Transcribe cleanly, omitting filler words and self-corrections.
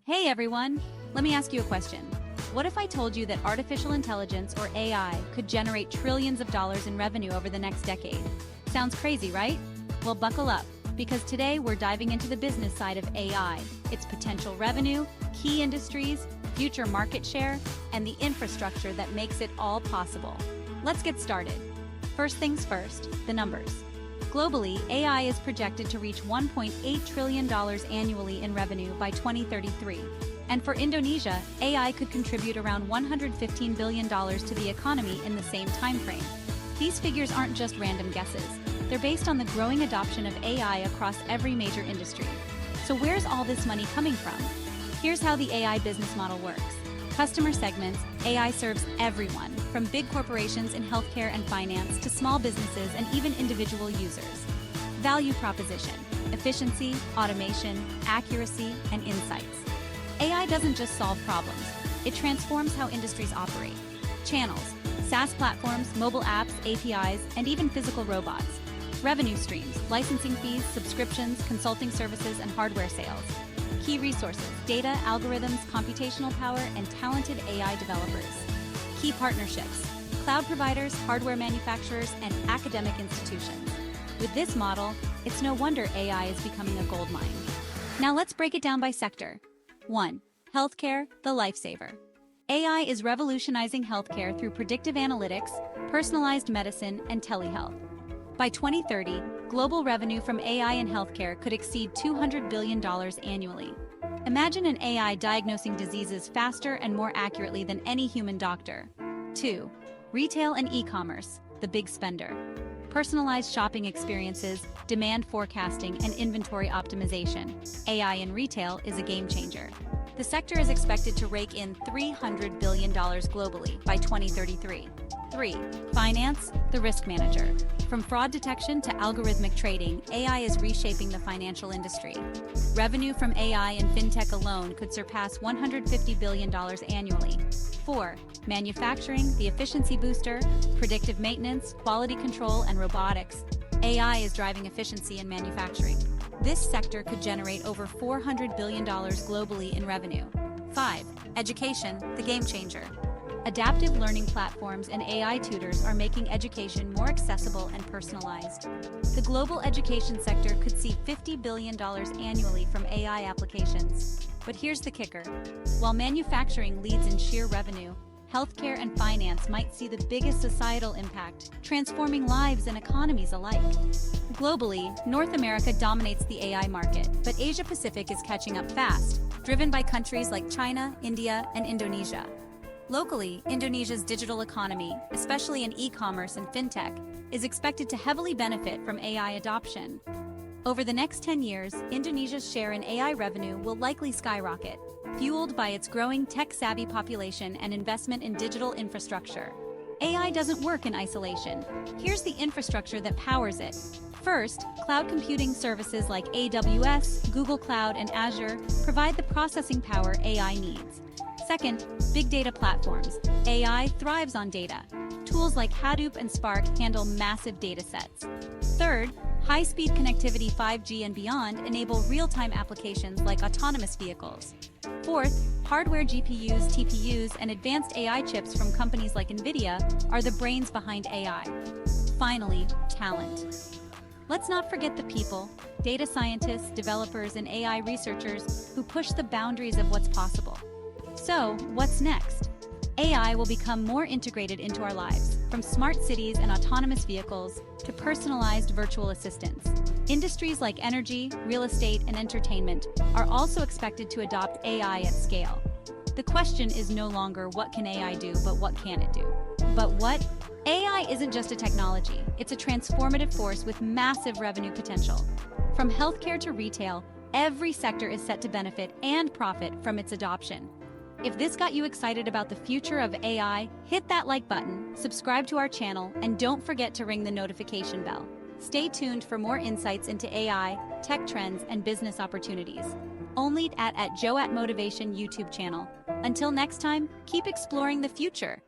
Hey everyone! Let me ask you a question. What if I told you that artificial intelligence, or AI, could generate trillions of dollars in revenue over the next decade? Sounds crazy, right? Well, buckle up, because today we're diving into the business side of AI, its potential revenue, key industries, future market share, and the infrastructure that makes it all possible. Let's get started. First things first, the numbers. Globally, AI is projected to reach $1.8 trillion annually in revenue by 2033. And for Indonesia, AI could contribute around $115 billion to the economy in the same timeframe. These figures aren't just random guesses. They're based on the growing adoption of AI across every major industry. So where's all this money coming from? Here's how the AI business model works. Customer segments, AI serves everyone, from big corporations in healthcare and finance to small businesses and even individual users. Value proposition, efficiency, automation, accuracy, and insights. AI doesn't just solve problems, it transforms how industries operate. Channels, SaaS platforms, mobile apps, APIs, and even physical robots. Revenue streams, licensing fees, subscriptions, consulting services, and hardware sales. Key resources, data, algorithms, computational power, and talented AI developers. Key partnerships, cloud providers, hardware manufacturers, and academic institutions. With this model, it's no wonder AI is becoming a gold mine. Now let's break it down by sector. 1. Healthcare, the lifesaver. AI is revolutionizing healthcare through predictive analytics, personalized medicine, and telehealth. By 2030, global revenue from AI in healthcare could exceed $200 billion annually. Imagine an AI diagnosing diseases faster and more accurately than any human doctor. 2. Retail and e-commerce, the big spender. Personalized shopping experiences, demand forecasting, and inventory optimization. AI in retail is a game changer. The sector is expected to rake in $300 billion globally by 2033. 3. Finance, the risk manager. From fraud detection to algorithmic trading, AI is reshaping the financial industry. Revenue from AI and fintech alone could surpass $150 billion annually. 4. Manufacturing, the efficiency booster, predictive maintenance, quality control, and robotics. AI is driving efficiency in manufacturing. This sector could generate over $400 billion globally in revenue. 5. Education, the game changer. Adaptive learning platforms and AI tutors are making education more accessible and personalized. The global education sector could see $50 billion annually from AI applications. But here's the kicker. While manufacturing leads in sheer revenue, healthcare and finance might see the biggest societal impact, transforming lives and economies alike. Globally, North America dominates the AI market, but Asia-Pacific is catching up fast, driven by countries like China, India, and Indonesia. Locally, Indonesia's digital economy, especially in e-commerce and fintech, is expected to heavily benefit from AI adoption. Over the next 10 years, Indonesia's share in AI revenue will likely skyrocket, fueled by its growing tech-savvy population and investment in digital infrastructure. AI doesn't work in isolation. Here's the infrastructure that powers it. First, cloud computing services like AWS, Google Cloud, and Azure provide the processing power AI needs. Second, big data platforms. AI thrives on data. Tools like Hadoop and Spark handle massive data sets. Third, high-speed connectivity 5G and beyond enable real-time applications like autonomous vehicles. Fourth, hardware GPUs, TPUs, and advanced AI chips from companies like NVIDIA are the brains behind AI. Finally, talent. Let's not forget the people, data scientists, developers, and AI researchers who push the boundaries of what's possible. So, what's next? AI will become more integrated into our lives, from smart cities and autonomous vehicles to personalized virtual assistants. Industries like energy, real estate, and entertainment are also expected to adopt AI at scale. The question is no longer what can AI do, but what can it do? But what? AI isn't just a technology, it's a transformative force with massive revenue potential. From healthcare to retail, every sector is set to benefit and profit from its adoption. If this got you excited about the future of AI, hit that like button, subscribe to our channel, and don't forget to ring the notification bell. Stay tuned for more insights into AI, tech trends, and business opportunities. Only at Joe at Motivation YouTube channel. Until next time, keep exploring the future.